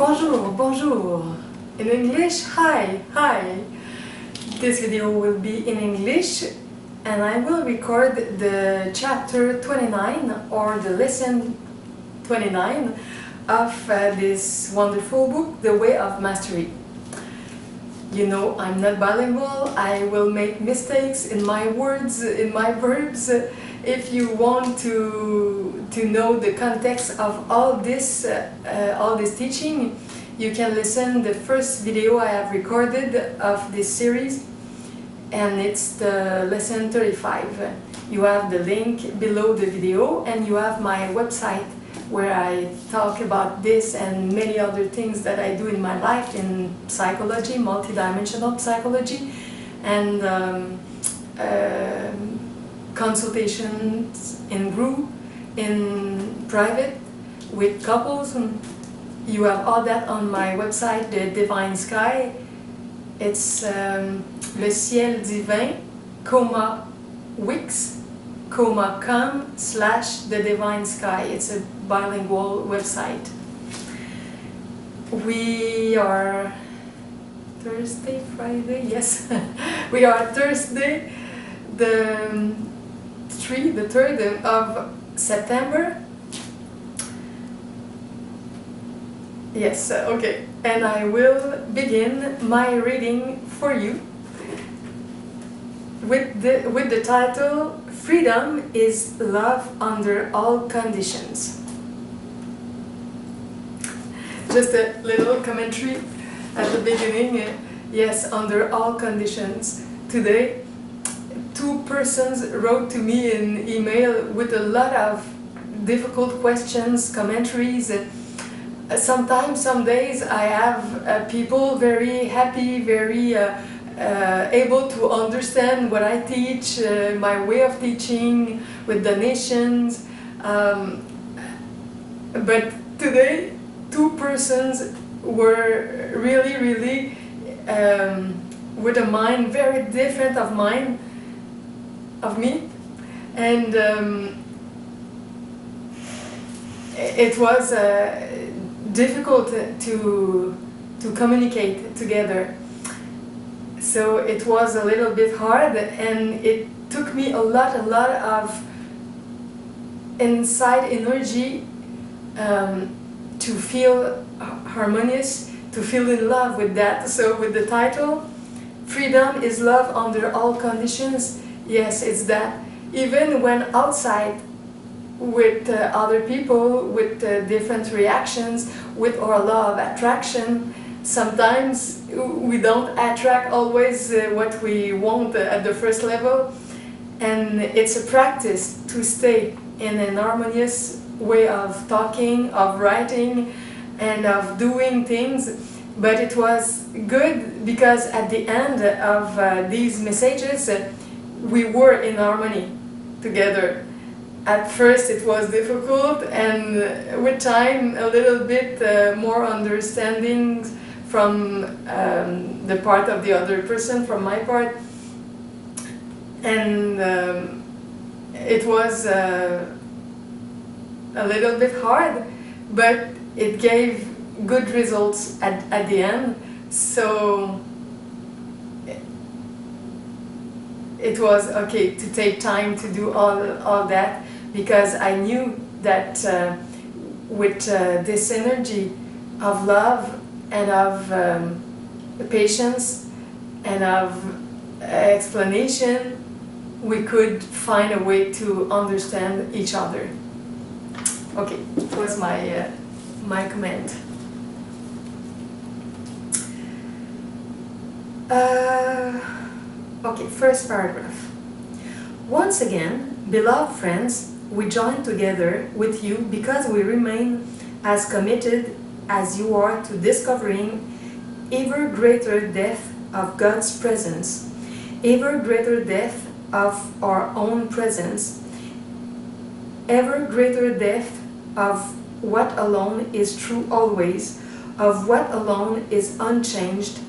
Bonjour, bonjour. In English, hi, hi. This video will be in English and I will record the chapter 29 or the lesson 29 of this wonderful book, The Way of Mastery. You know, I'm not bilingual, I will make mistakes in my words, in my verbs. If you want to know the context of all this teaching, you can listen the first video I have recorded of this series, and it's the lesson 35. You have the link below the video, and you have my website where I talk about this and many other things that I do in my life in psychology, multidimensional psychology, and consultations in group, in private, with couples. And you have all that on my website, The Divine Sky. It's le ciel divin, wix, com/The Divine Sky. It's a bilingual website. We are Thursday, Friday, yes. We are Thursday, the 3rd of September. Yes, okay. And I will begin my reading for you with the title, Freedom is Love Under All Conditions. Just a little commentary at the beginning. Yes, under all conditions. Today, 2 persons wrote to me in email with a lot of difficult questions, commentaries. Sometimes, some days, I have people very happy, very able to understand what I teach, my way of teaching, with donations. But today, 2 persons were really with a mind very different of mine, of me, and it was difficult to communicate together. So it was a little bit hard, and it took me a lot of inside energy to feel harmonious, to feel in love with that. So with the title, Freedom is Love Under All Conditions, yes, it's that. Even when outside with other people, with different reactions, with our law of attraction, sometimes we don't attract always what we want at the first level, and it's a practice to stay in an harmonious way of talking, of writing, and of doing things. But it was good because at the end of these messages, we were in harmony together. At first it was difficult, and with time a little bit more understanding from the part of the other person, from my part, and it was a little bit hard, but it gave good results at the end. So it was okay to take time to do all that, because I knew that with this energy of love and of patience and of explanation, we could find a way to understand each other. Okay, that was my comment. Okay, first paragraph. Once again, beloved friends, we join together with you because we remain as committed as you are to discovering ever greater depth of God's presence, ever greater depth of our own presence, ever greater depth of what alone is true always, of what alone is unchanged,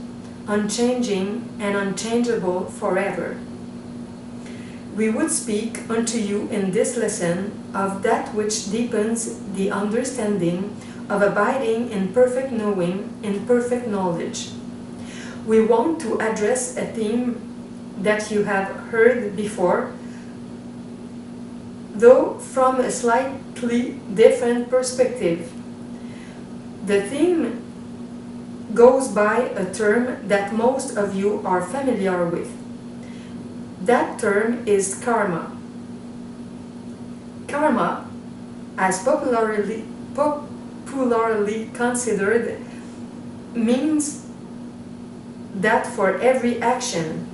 unchanging, and unchangeable forever. We would speak unto you in this lesson of that which deepens the understanding of abiding in perfect knowing, in perfect knowledge. We want to address a theme that you have heard before, though from a slightly different perspective. The theme goes by a term that most of you are familiar with. That term is karma. Karma, as popularly considered, means that for every action,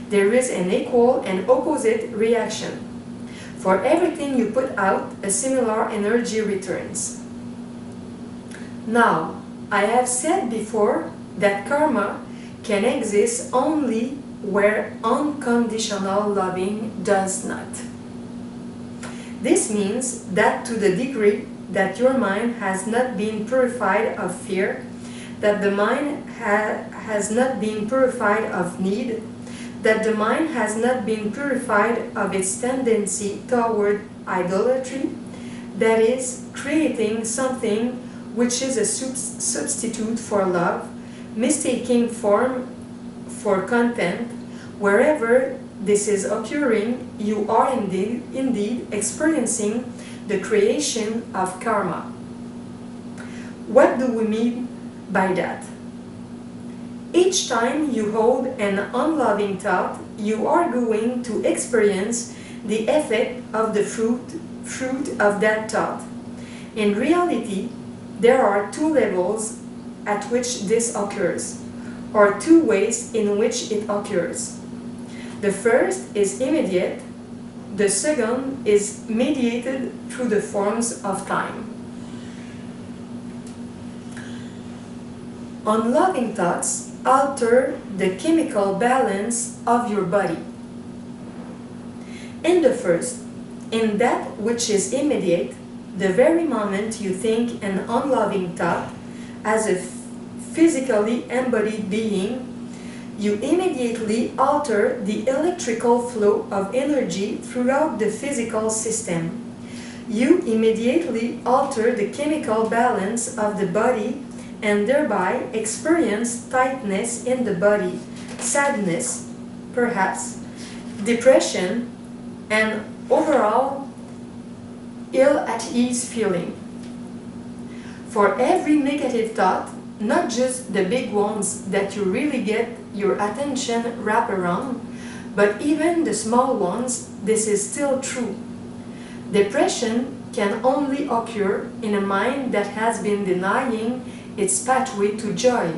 there is an equal and opposite reaction. For everything you put out, a similar energy returns. Now, I have said before that karma can exist only where unconditional loving does not. This means that to the degree that your mind has not been purified of fear, that the mind has not been purified of need, that the mind has not been purified of its tendency toward idolatry, that is, creating something which is a substitute for love, mistaking form for content. Wherever this is occurring, you are indeed experiencing the creation of karma. What do we mean by that? Each time you hold an unloving thought, you are going to experience the effect of the fruit of that thought. In reality, there are two levels at which this occurs, or two ways in which it occurs. The first is immediate, the second is mediated through the forms of time. Unloving thoughts alter the chemical balance of your body. In the first, in that which is immediate, the very moment you think an unloving thought as a physically embodied being, you immediately alter the electrical flow of energy throughout the physical system. You immediately alter the chemical balance of the body and thereby experience tightness in the body, sadness, perhaps, depression, and overall ill-at-ease feeling. For every negative thought, not just the big ones that you really get your attention wrapped around, but even the small ones, this is still true. Depression can only occur in a mind that has been denying its pathway to joy.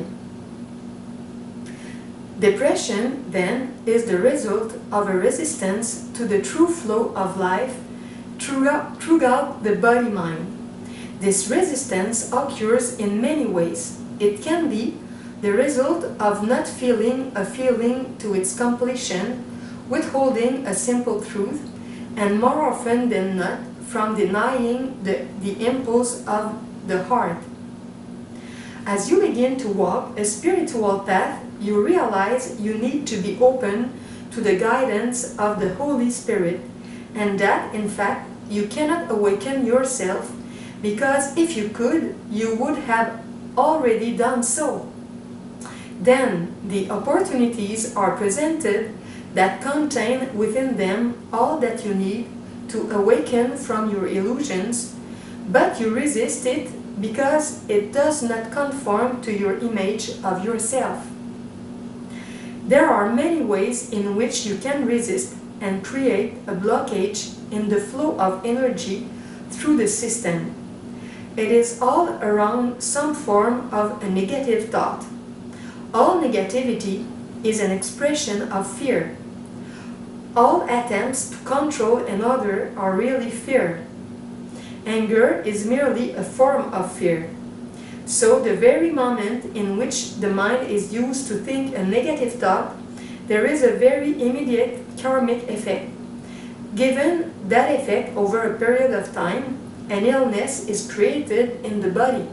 Depression, then, is the result of a resistance to the true flow of life throughout the body-mind. This resistance occurs in many ways. It can be the result of not feeling a feeling to its completion, withholding a simple truth, and more often than not, from denying the impulse of the heart. As you begin to walk a spiritual path, you realize you need to be open to the guidance of the Holy Spirit, and that, in fact, you cannot awaken yourself, because if you could, you would have already done so. Then the opportunities are presented that contain within them all that you need to awaken from your illusions, but you resist it because it does not conform to your image of yourself. There are many ways in which you can resist and create a blockage in the flow of energy through the system. It is all around some form of a negative thought. All negativity is an expression of fear. All attempts to control another are really fear. Anger is merely a form of fear. So the very moment in which the mind is used to think a negative thought, there is a very immediate karmic effect. Given that effect over a period of time, an illness is created in the body.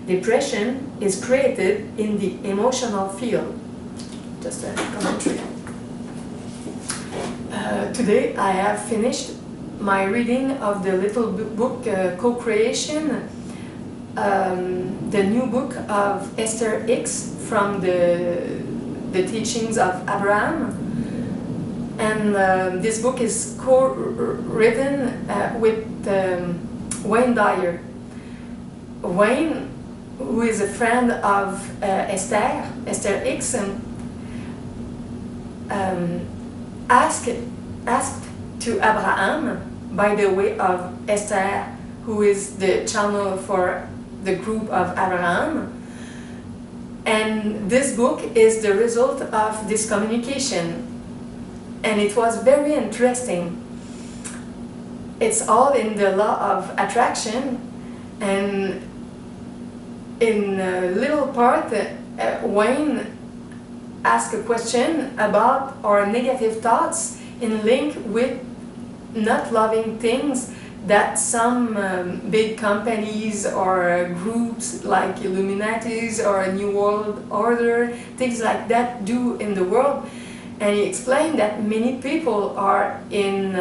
Depression is created in the emotional field. Just a commentary. Today I have finished my reading of the little book Co-Creation. the new book of Esther Hicks from the teachings of Abraham. And this book is co-written with Wayne Dyer. Wayne, who is a friend of Esther Hicks, asked to Abraham, by the way of Esther, who is the channel for the group of Abraham. And this book is the result of this communication. And it was very interesting. It's all in the law of attraction. And in a little part, Wayne asked a question about our negative thoughts in link with not loving things that some big companies or groups like Illuminatis or New World Order, things like that, do in the world. And he explained that many people are in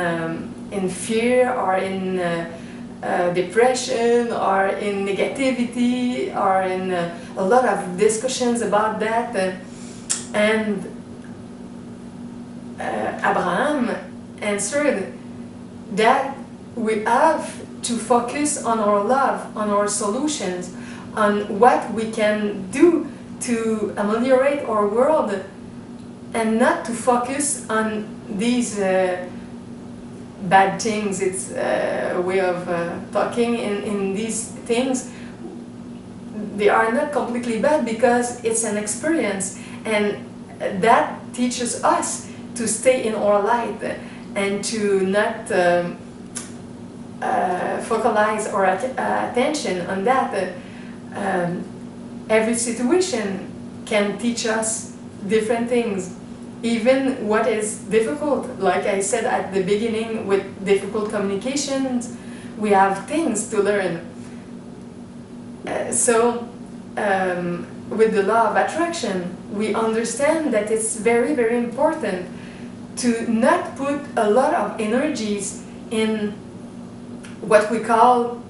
fear or in depression or in negativity or in a lot of discussions about that. And Abraham answered that we have to focus on our love, on our solutions, on what we can do to ameliorate our world, and not to focus on these bad things. It's a way of talking in these things. They are not completely bad because it's an experience, and that teaches us to stay in our light and to not focalize our attention on that. Every situation can teach us different things, even what is difficult. Like I said at the beginning, with difficult communications, we have things to learn. With the law of attraction, we understand that it's very, very important to not put a lot of energies in what we call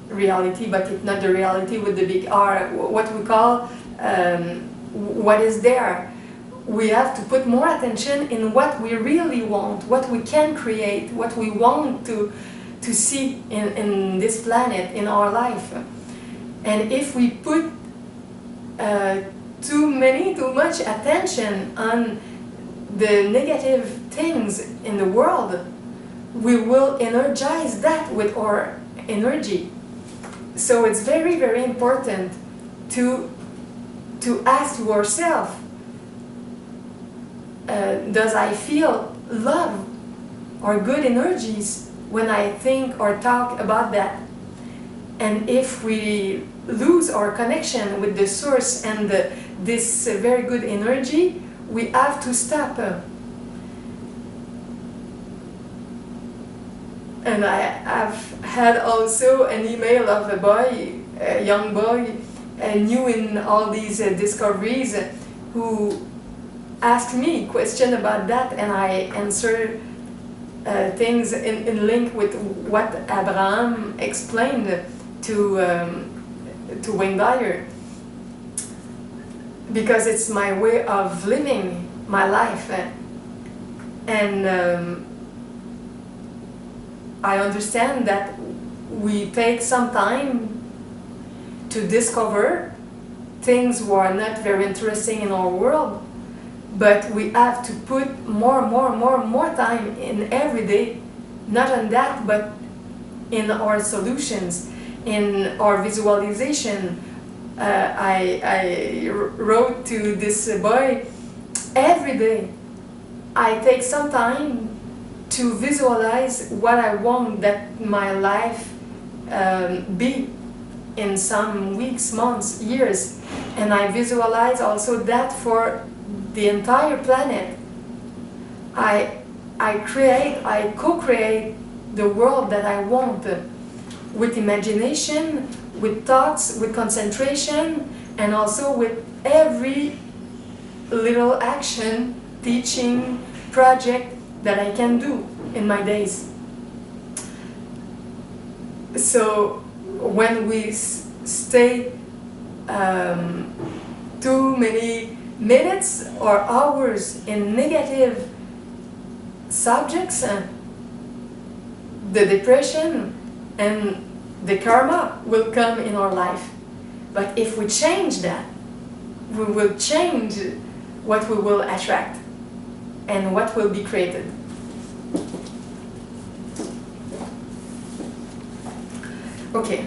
reality, but it's not the reality with the big R, what we call what is there. We have to put more attention in what we really want, what we can create, what we want to see in this planet, in our life. And if we put too much attention on the negative things in the world, we will energize that with our energy. So it's very, very important to ask to ourselves, does I feel love or good energies when I think or talk about that? And if we lose our connection with the source and this very good energy, we have to stop. And I have had also an email of a boy, a young boy, new in all these discoveries, who asked me a question about that, and I answered things in link with what Abraham explained to Wayne Dyer, because it's my way of living my life. And I understand that we take some time to discover things who are not very interesting in our world, but we have to put more time in every day, not on that, but in our solutions, in our visualization. I wrote to this boy, every day I take some time to visualize what I want that my life be in some weeks, months, years. And I visualize also that for the entire planet. I co-create the world that I want with imagination, with thoughts, with concentration, and also with every little action, teaching, project that I can do in my days. So when we stay too many minutes or hours in negative subjects, the depression and the karma will come in our life. But if we change that, we will change what we will attract and what will be created. Okay.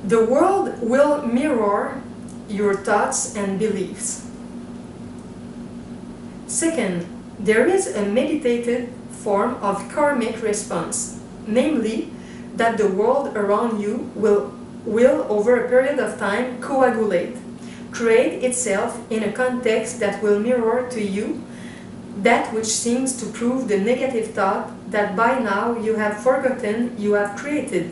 The world will mirror your thoughts and beliefs. Second, there is a meditated form of karmic response, namely that the world around you will over a period of time coagulate, create itself in a context that will mirror to you that which seems to prove the negative thought that by now you have forgotten you have created.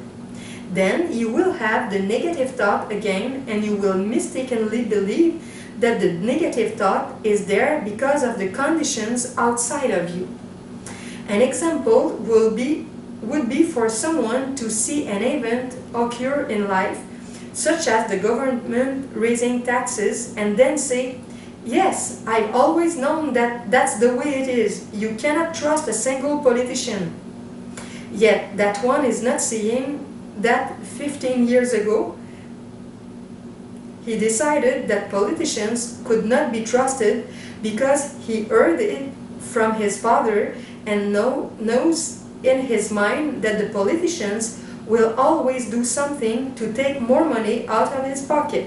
Then you will have the negative thought again, and you will mistakenly believe that the negative thought is there because of the conditions outside of you. An example would be for someone to see an event occur in life, such as the government raising taxes, and then say, "Yes, I've always known that that's the way it is. You cannot trust a single politician." Yet that one is not seeing that 15 years ago he decided that politicians could not be trusted because he heard it from his father and knows in his mind that the politicians will always do something to take more money out of his pocket.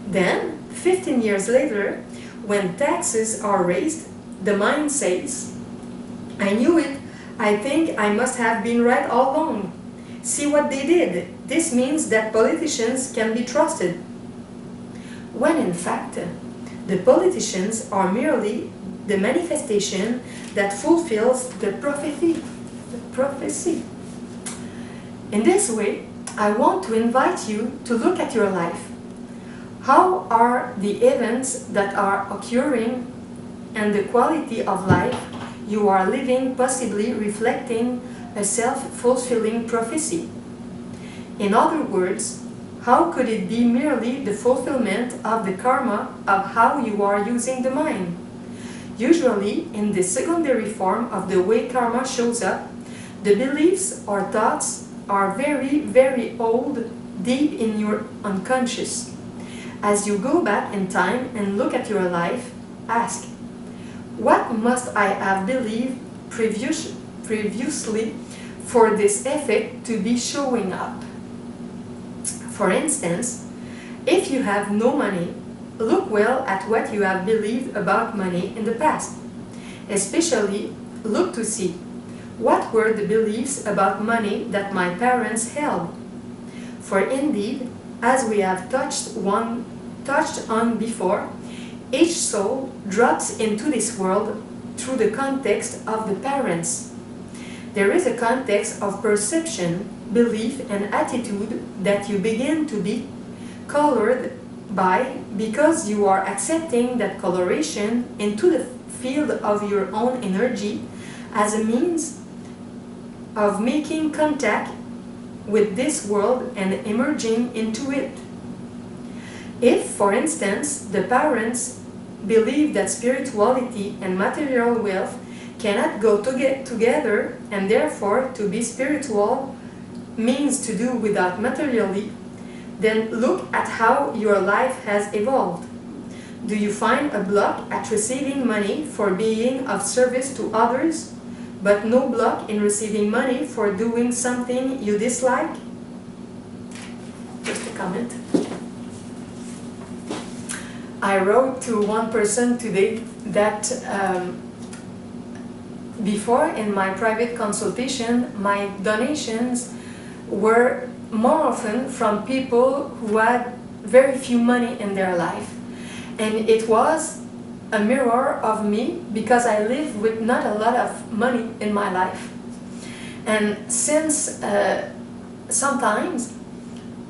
Then, 15 years later, when taxes are raised, the mind says, "I knew it. I think I must have been right all along. See what they did. This means that politicians can be trusted." When in fact, the politicians are merely the manifestation that fulfills the prophecy. In this way, I want to invite you to look at your life. How are the events that are occurring and the quality of life you are living possibly reflecting a self-fulfilling prophecy? In other words, how could it be merely the fulfillment of the karma of how you are using the mind? Usually, in the secondary form of the way karma shows up, the beliefs or thoughts are very, very old, deep in your unconscious. As you go back in time and look at your life, ask, what must I have believed previously for this effect to be showing up? For instance, if you have no money, look well at what you have believed about money in the past. Especially, look to see, what were the beliefs about money that my parents held? For indeed, as we have touched on before, each soul drops into this world through the context of the parents. There is a context of perception, belief, and attitude that you begin to be colored by because you are accepting that coloration into the field of your own energy as a means of making contact with this world and emerging into it. If, for instance, the parents believe that spirituality and material wealth cannot go together, and therefore to be spiritual means to do without materially, then look at how your life has evolved. Do you find a block at receiving money for being of service to others, but no block in receiving money for doing something you dislike? Just a comment. I wrote to one person today that before, in my private consultation, my donations were more often from people who had very few money in their life. And it was a mirror of me because I live with not a lot of money in my life. And since sometimes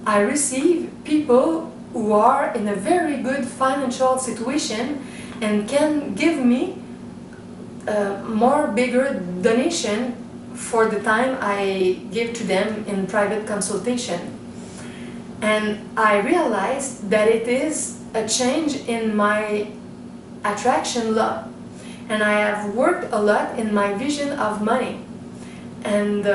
I receive people who are in a very good financial situation and can give me more bigger donation for the time I give to them in private consultation. And I realized that it is a change in my attraction law. And I have worked a lot in my vision of money. And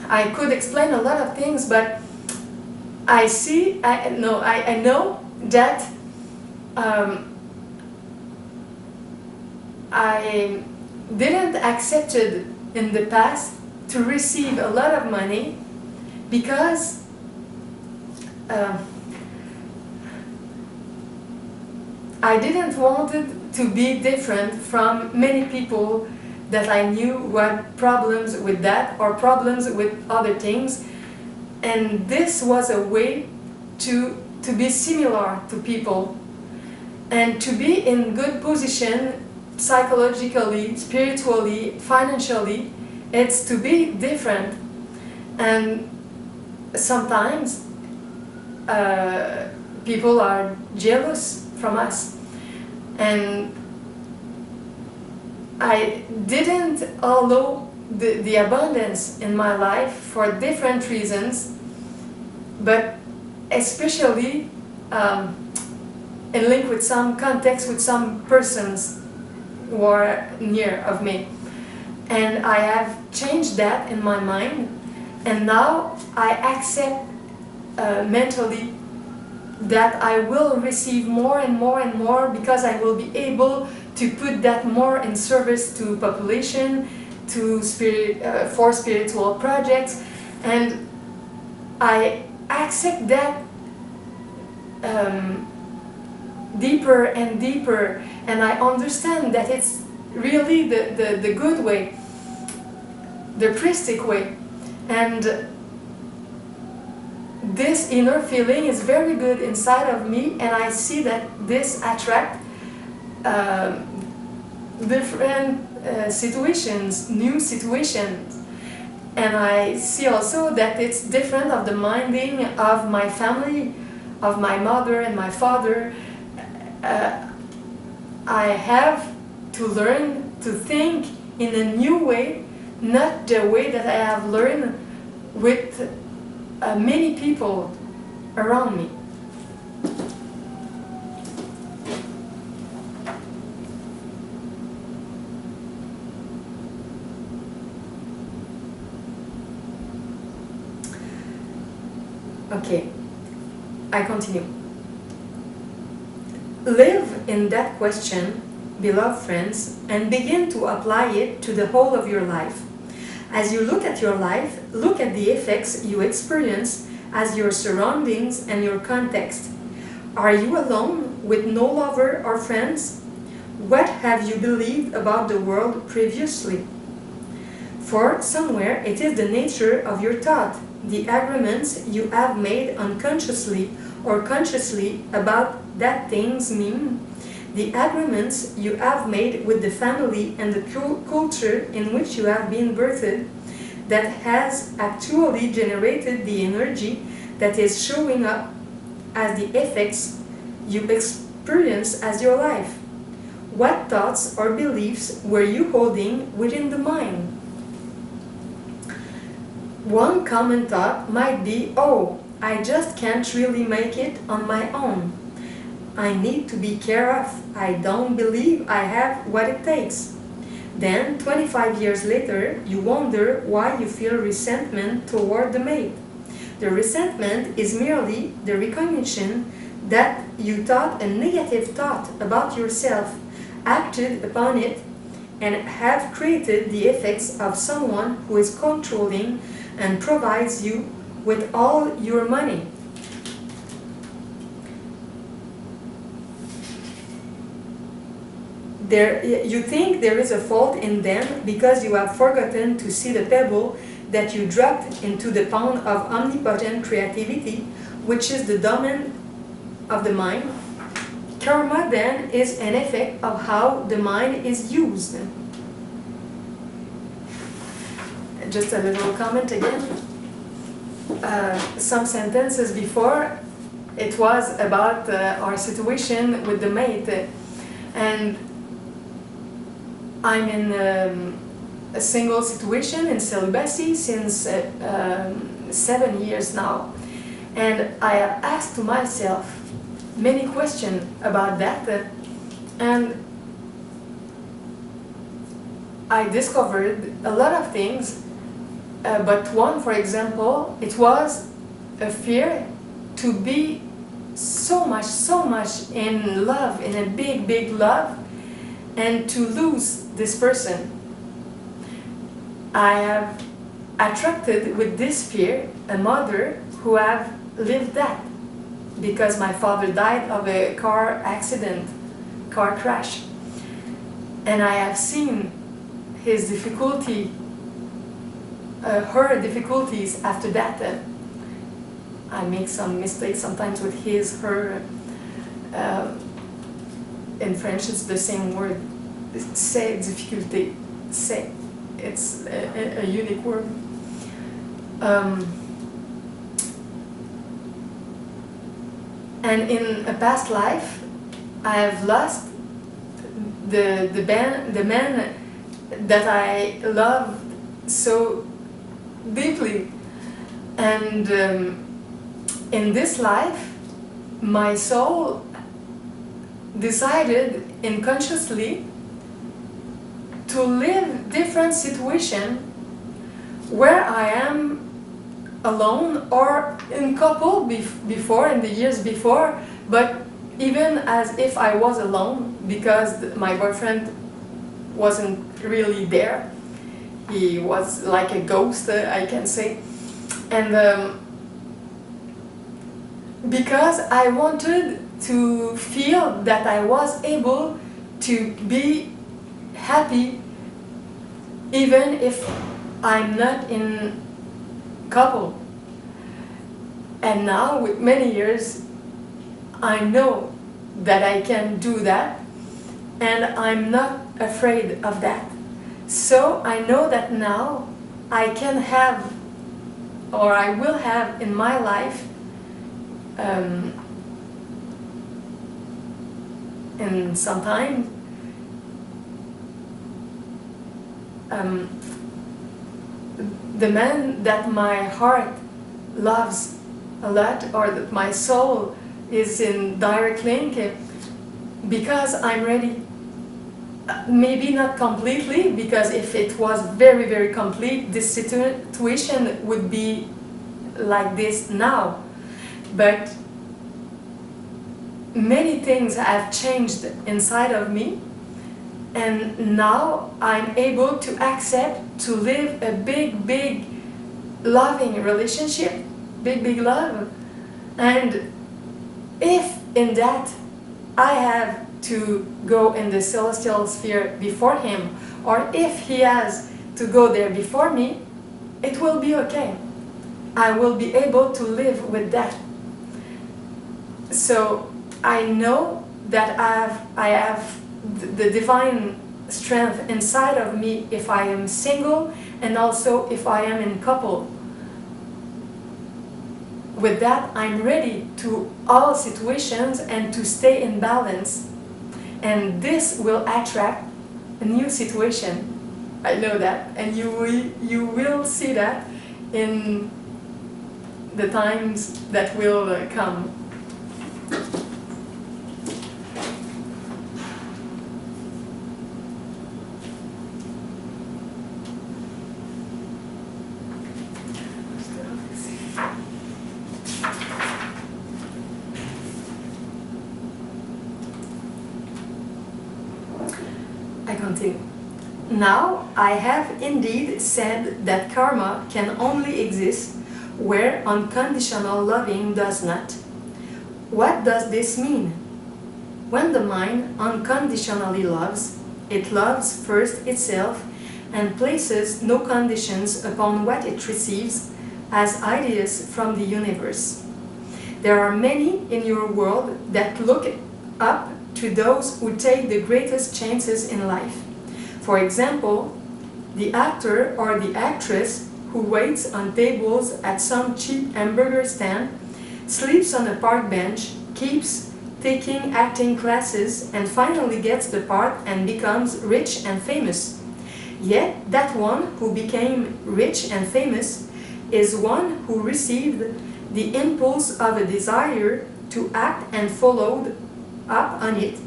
I could explain a lot of things, but I know that I didn't accept it in the past to receive a lot of money because I didn't want it to be different from many people that I knew who had problems with that or problems with other things. And this was a way to be similar to people and to be in good position psychologically, spiritually, financially. It's to be different. And sometimes people are jealous from us. And I didn't allow the abundance in my life for different reasons, but especially in link with some context with some persons who are near of me. And I have changed that in my mind, and now I accept mentally that I will receive more and more and more because I will be able to put that more in service to population, to for spiritual projects, and I accept that deeper and deeper, and I understand that it's really the good way, the Christic way, and this inner feeling is very good inside of me, and I see that this attracts different situations, new situations. And I see also that it's different of the minding of my family, of my mother and my father. I have to learn to think in a new way, not the way that I have learned with many people around me. Okay, I continue. Live in that question, beloved friends, and begin to apply it to the whole of your life. As you look at your life, look at the effects you experience as your surroundings and your context. Are you alone with no lover or friends? What have you believed about the world previously? For somewhere it is the nature of your thought, the agreements you have made unconsciously or consciously about that things mean, the agreements you have made with the family and the culture in which you have been birthed, that has actually generated the energy that is showing up as the effects you experience as your life. What thoughts or beliefs were you holding within the mind? One common thought might be, oh, I just can't really make it on my own. I need to be care of. I don't believe I have what it takes. Then, 25 years later, you wonder why you feel resentment toward the mate. The resentment is merely the recognition that you thought a negative thought about yourself, acted upon it, and have created the effects of someone who is controlling and provides you with all your money. You think there is a fault in them because you have forgotten to see the pebble that you dropped into the pond of omnipotent creativity, which is the domain of the mind. Karma then is an effect of how the mind is used. Just a little comment again. Some sentences before, it was about our situation with the mate. And I'm in a single situation in celibacy since 7 years now. And I have asked to myself many questions about that, and I discovered a lot of things, but one, for example, it was a fear to be so much in love, in a big love, and to lose this person. I have attracted with this fear a mother who have lived that, because my father died of a car accident, car crash, and I have seen his difficulty, her difficulties after that. I make some mistakes sometimes with his, her. In French, it's the same word. C'est difficulté. C'est. It's a unique word. And in a past life, I have lost the man that I loved so deeply. And in this life, my soul decided unconsciously to live different situation where I am alone or in couple before, in the years before, but even as if I was alone, because my boyfriend wasn't really there. He was like a ghost, I can say. And because I wanted to feel that I was able to be happy even if I'm not in couple. And now, with many years, I know that I can do that, and I'm not afraid of that. So I know that now I can have, or I will have in my life, and sometimes the man that my heart loves a lot, or that my soul is in direct link, because I'm ready. Maybe not completely, because if it was very complete, this situation would be like this now. But many things have changed inside of me, and now I'm able to accept to live a big loving relationship, big love. And if in that I have to go in the celestial sphere before him, or if he has to go there before me, it will be okay. I will be able to live with that. So I know that I have the divine strength inside of me if I am single, and also if I am in couple. With that, I'm ready to all situations and to stay in balance. And this will attract a new situation. I know that, and you will see that in the times that will come. Now, I have indeed said that karma can only exist where unconditional loving does not. What does this mean? When the mind unconditionally loves, it loves first itself and places no conditions upon what it receives as ideas from the universe. There are many in your world that look up to those who take the greatest chances in life. For example, the actor or the actress who waits on tables at some cheap hamburger stand, sleeps on a park bench, keeps taking acting classes and finally gets the part and becomes rich and famous. Yet that one who became rich and famous is one who received the impulse of a desire to act and followed up on it,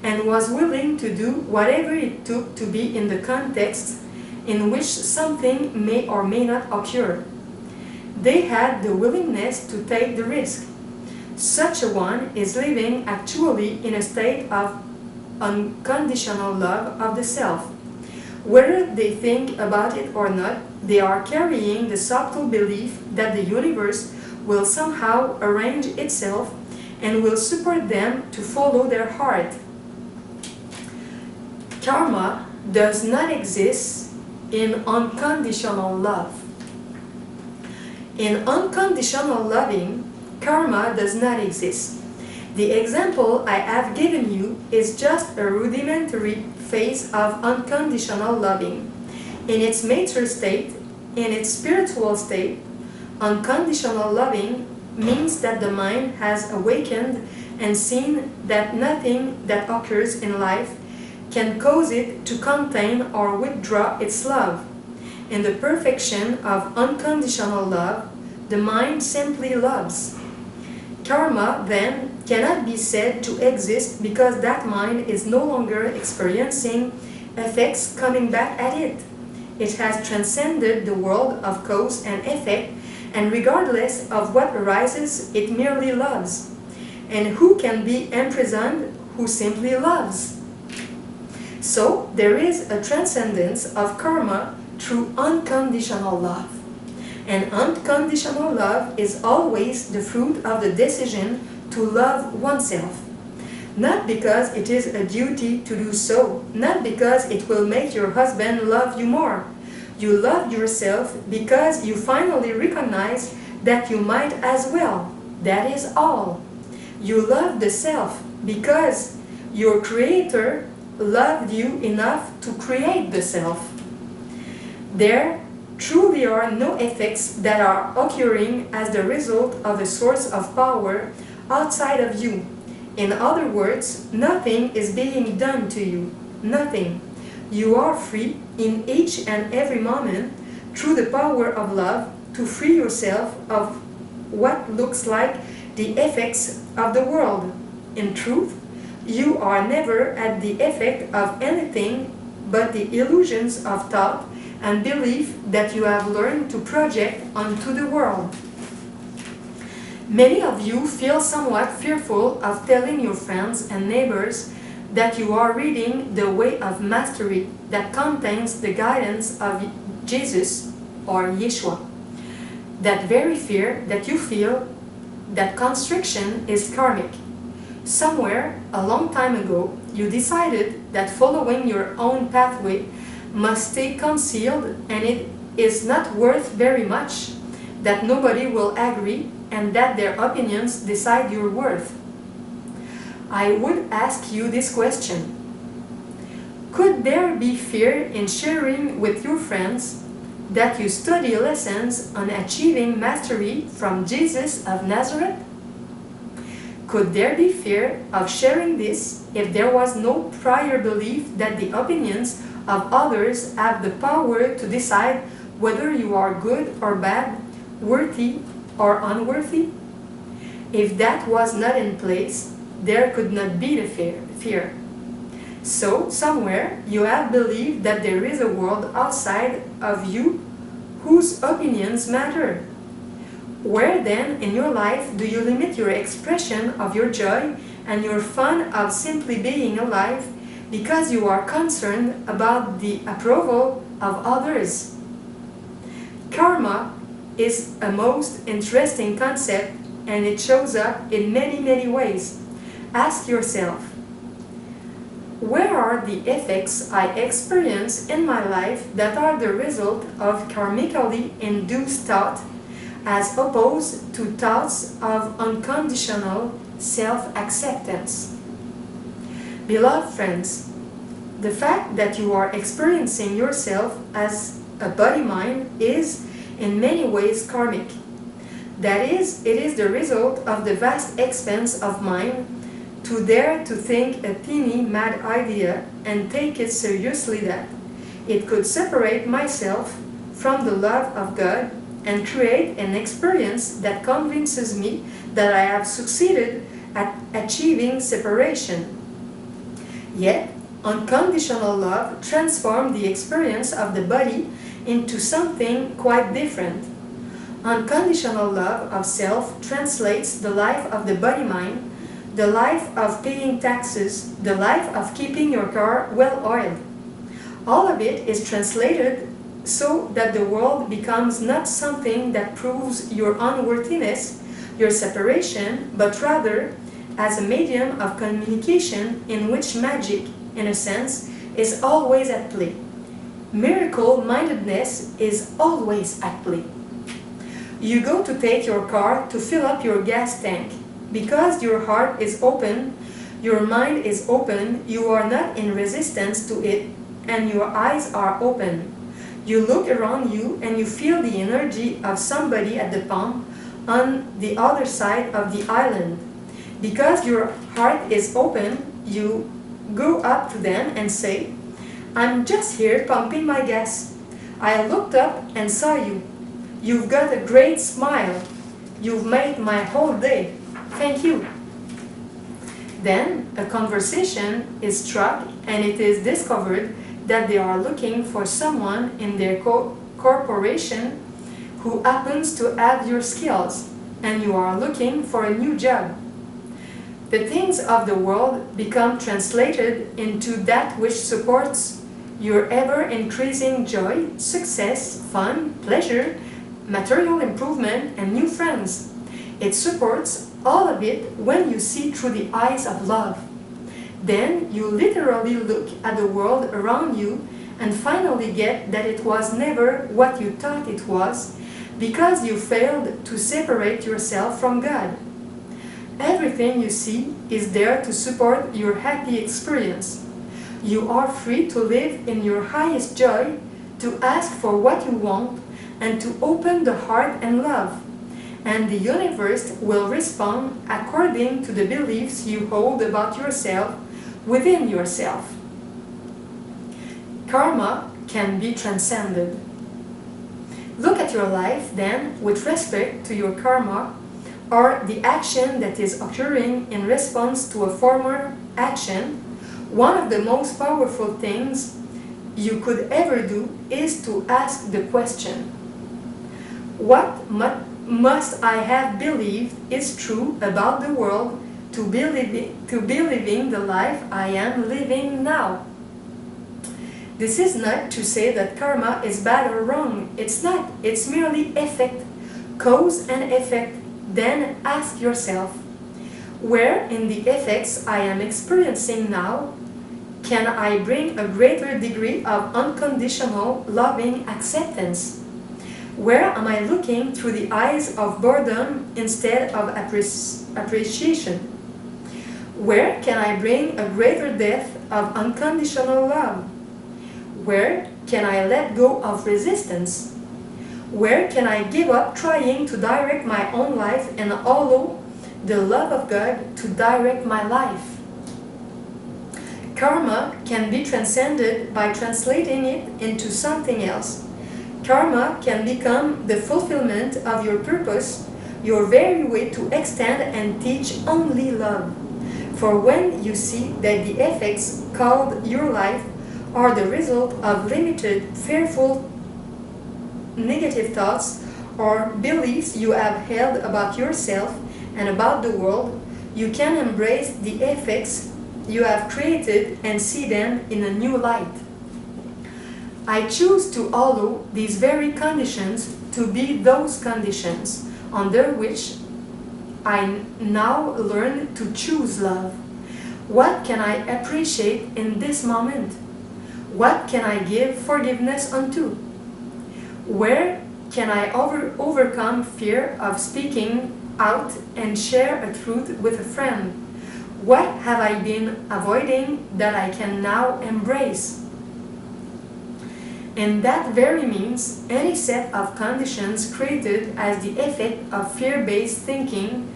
and was willing to do whatever it took to be in the context in which something may or may not occur. They had the willingness to take the risk. Such a one is living actually in a state of unconditional love of the self. Whether they think about it or not, they are carrying the subtle belief that the universe will somehow arrange itself and will support them to follow their heart. Karma does not exist in unconditional love. In unconditional loving, karma does not exist. The example I have given you is just a rudimentary phase of unconditional loving. In its mature state, in its spiritual state, unconditional loving means that the mind has awakened and seen that nothing that occurs in life can cause it to contain or withdraw its love. In the perfection of unconditional love, the mind simply loves. Karma, then, cannot be said to exist because that mind is no longer experiencing effects coming back at it. It has transcended the world of cause and effect, and regardless of what arises, it merely loves. And who can be imprisoned who simply loves? So, there is a transcendence of karma through unconditional love. And unconditional love is always the fruit of the decision to love oneself. Not because it is a duty to do so, not because it will make your husband love you more. You love yourself because you finally recognize that you might as well. That is all. You love the self because your Creator loved you enough to create the self. There truly are no effects that are occurring as the result of a source of power outside of you. In other words, nothing is being done to you. Nothing. You are free in each and every moment through the power of love to free yourself of what looks like the effects of the world. In truth, you are never at the effect of anything but the illusions of thought and belief that you have learned to project onto the world. Many of you feel somewhat fearful of telling your friends and neighbors that you are reading The Way of Mastery that contains the guidance of Jesus or Yeshua. That very fear that you feel, that constriction is karmic. Somewhere, a long time ago, you decided that following your own pathway must stay concealed and it is not worth very much, that nobody will agree and that their opinions decide your worth. I would ask you this question. Could there be fear in sharing with your friends that you study lessons on achieving mastery from Jesus of Nazareth? Could there be fear of sharing this if there was no prior belief that the opinions of others have the power to decide whether you are good or bad, worthy or unworthy? If that was not in place, there could not be the fear. So, somewhere, you have believed that there is a world outside of you whose opinions matter. Where then in your life do you limit your expression of your joy and your fun of simply being alive because you are concerned about the approval of others? Karma is a most interesting concept and it shows up in many ways. Ask yourself, where are the effects I experience in my life that are the result of karmically induced thought as opposed to thoughts of unconditional self-acceptance? Beloved friends, the fact that you are experiencing yourself as a body-mind is in many ways karmic. That is, it is the result of the vast expanse of mind to dare to think a teeny mad idea and take it seriously that it could separate myself from the love of God and create an experience that convinces me that I have succeeded at achieving separation. Yet, unconditional love transforms the experience of the body into something quite different. Unconditional love of self translates the life of the body-mind, the life of paying taxes, the life of keeping your car well-oiled. All of it is translated so that the world becomes not something that proves your unworthiness, your separation, but rather as a medium of communication in which magic, in a sense, is always at play. Miracle-mindedness is always at play. You go to take your car to fill up your gas tank. Because your heart is open, your mind is open, you are not in resistance to it, and your eyes are open. You look around you and you feel the energy of somebody at the pump on the other side of the island. Because your heart is open, you go up to them and say, "I'm just here pumping my gas. I looked up and saw you. You've got a great smile. You've made my whole day. Thank you." Then a conversation is struck and it is discovered that they are looking for someone in their corporation who happens to have your skills, and you are looking for a new job. The things of the world become translated into that which supports your ever-increasing joy, success, fun, pleasure, material improvement, and new friends. It supports all of it when you see through the eyes of love. Then you literally look at the world around you and finally get that it was never what you thought it was because you failed to separate yourself from God. Everything you see is there to support your happy experience. You are free to live in your highest joy, to ask for what you want, and to open the heart and love. And the universe will respond according to the beliefs you hold about yourself within yourself. Karma can be transcended. Look at your life then with respect to your karma, or the action that is occurring in response to a former action. One of the most powerful things you could ever do is to ask the question, what must I have believed is true about the world to be living the life I am living now? This is not to say that karma is bad or wrong. It's not. It's merely effect, cause and effect. Then ask yourself, where in the effects I am experiencing now can I bring a greater degree of unconditional loving acceptance? Where am I looking through the eyes of boredom instead of appreciation? Where can I bring a greater depth of unconditional love? Where can I let go of resistance? Where can I give up trying to direct my own life and allow the love of God to direct my life? Karma can be transcended by translating it into something else. Karma can become the fulfillment of your purpose, your very way to extend and teach only love. For when you see that the effects called your life are the result of limited, fearful, negative thoughts or beliefs you have held about yourself and about the world, you can embrace the effects you have created and see them in a new light. I choose to allow these very conditions to be those conditions under which I now learn to choose love. What can I appreciate in this moment? What can I give forgiveness unto? Where can I overcome fear of speaking out and share a truth with a friend? What have I been avoiding that I can now embrace? And that very means any set of conditions created as the effect of fear-based thinking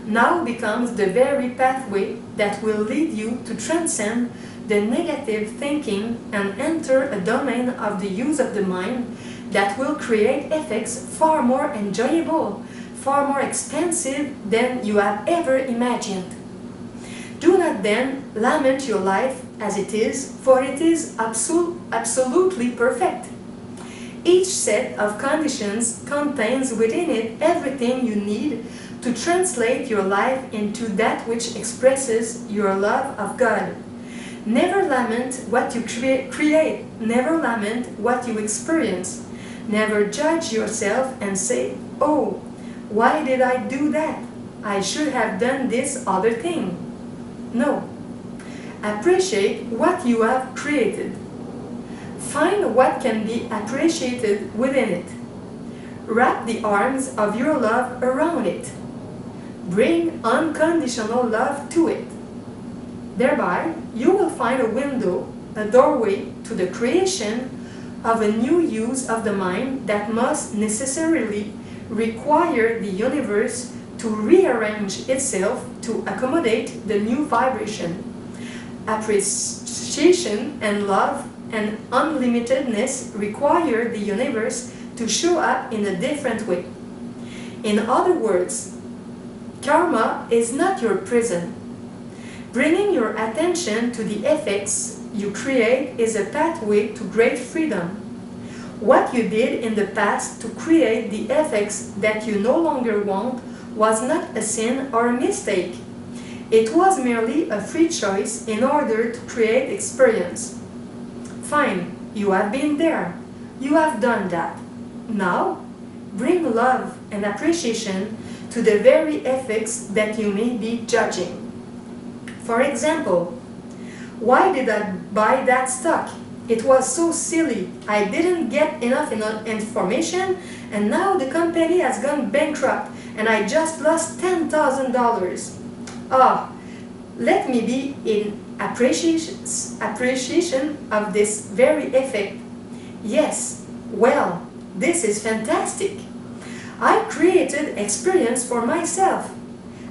now becomes the very pathway that will lead you to transcend the negative thinking and enter a domain of the use of the mind that will create effects far more enjoyable, far more expansive than you have ever imagined. Do not then lament your life as it is, for it is absolutely perfect. Each set of conditions contains within it everything you need to translate your life into that which expresses your love of God. Never lament what you create, never lament what you experience. Never judge yourself and say, "Oh, why did I do that? I should have done this other thing." No. Appreciate what you have created. Find what can be appreciated within it. Wrap the arms of your love around it. Bring unconditional love to it. Thereby, you will find a window, a doorway to the creation of a new use of the mind that must necessarily require the universe to rearrange itself to accommodate the new vibration. Appreciation and love and unlimitedness require the universe to show up in a different way. In other words, karma is not your prison. Bringing your attention to the effects you create is a pathway to great freedom. What you did in the past to create the effects that you no longer want was not a sin or a mistake. It was merely a free choice in order to create experience. Fine, you have been there. You have done that. Now, bring love and appreciation to the very effects that you may be judging. For example, why did I buy that stock? It was so silly. I didn't get enough information, and now the company has gone bankrupt, and I just lost $10,000. Ah, let me be in appreciation of this very effect. Yes, well, this is fantastic. I created experience for myself.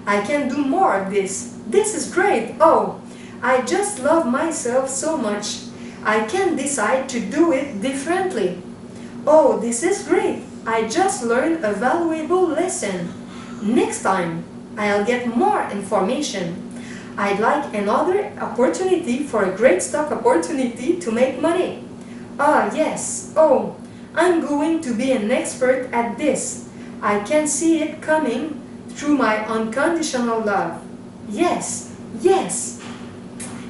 I can do more of this. This is great. Oh, I just love myself so much. I can decide to do it differently. Oh, this is great. I just learned a valuable lesson. Next time, I'll get more information. I'd like another opportunity for a great stock opportunity to make money. Ah, yes. Oh, I'm going to be an expert at this. I can see it coming through my unconditional love. Yes, yes.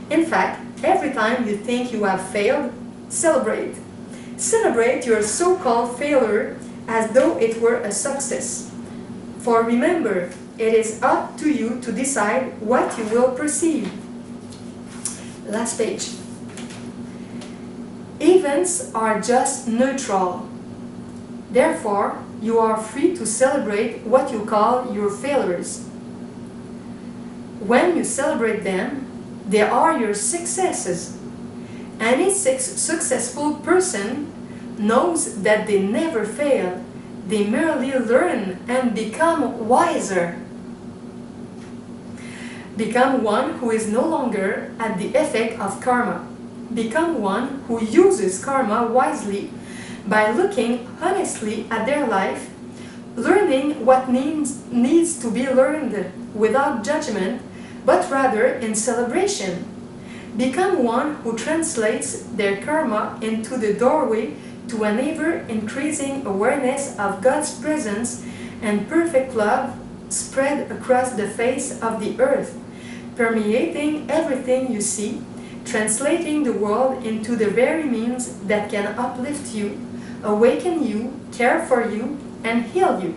In fact, every time you think you have failed, celebrate. Celebrate your so-called failure as though it were a success. For remember, it is up to you to decide what you will perceive. Last page. Events are just neutral. Therefore, you are free to celebrate what you call your failures. When you celebrate them, they are your successes. Any successful person knows that they never fail. They merely learn and become wiser. Become one who is no longer at the effect of karma. Become one who uses karma wisely by looking honestly at their life, learning what needs to be learned without judgment, but rather in celebration. Become one who translates their karma into the doorway to an ever-increasing awareness of God's presence and perfect love spread across the face of the earth, permeating everything you see, translating the world into the very means that can uplift you, awaken you, care for you, and heal you.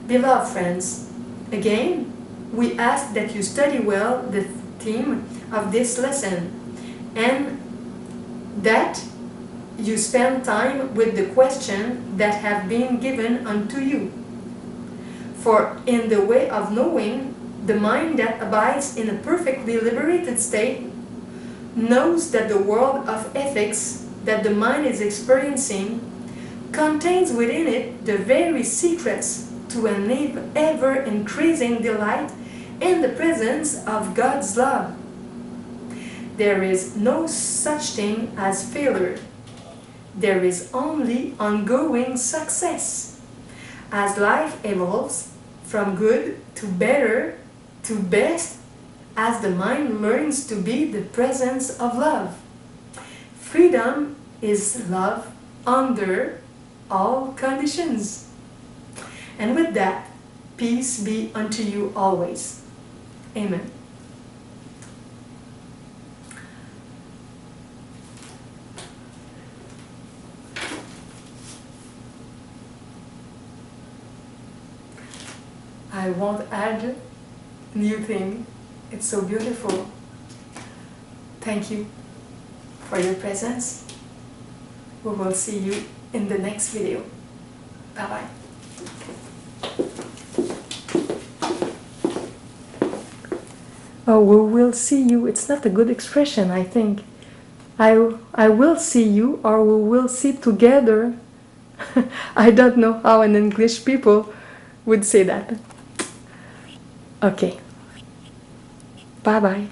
Beloved friends, again, we ask that you study well the theme of this lesson and that you spend time with the questions that have been given unto you. For in the way of knowing, the mind that abides in a perfectly liberated state knows that the world of ethics that the mind is experiencing contains within it the very secrets to an ever-increasing delight in the presence of God's love. There is no such thing as failure. There is only ongoing success. As life evolves from good to better to best, as the mind learns to be the presence of love. Freedom is love under all conditions. And with that, peace be unto you always. Amen. I won't add new thing. It's so beautiful. Thank you for your presence. We will see you in the next video. Bye-bye. Oh, we will see you. It's not a good expression, I think. I will see you, or we will see together. I don't know how an English people would say that. Okay. Bye-bye.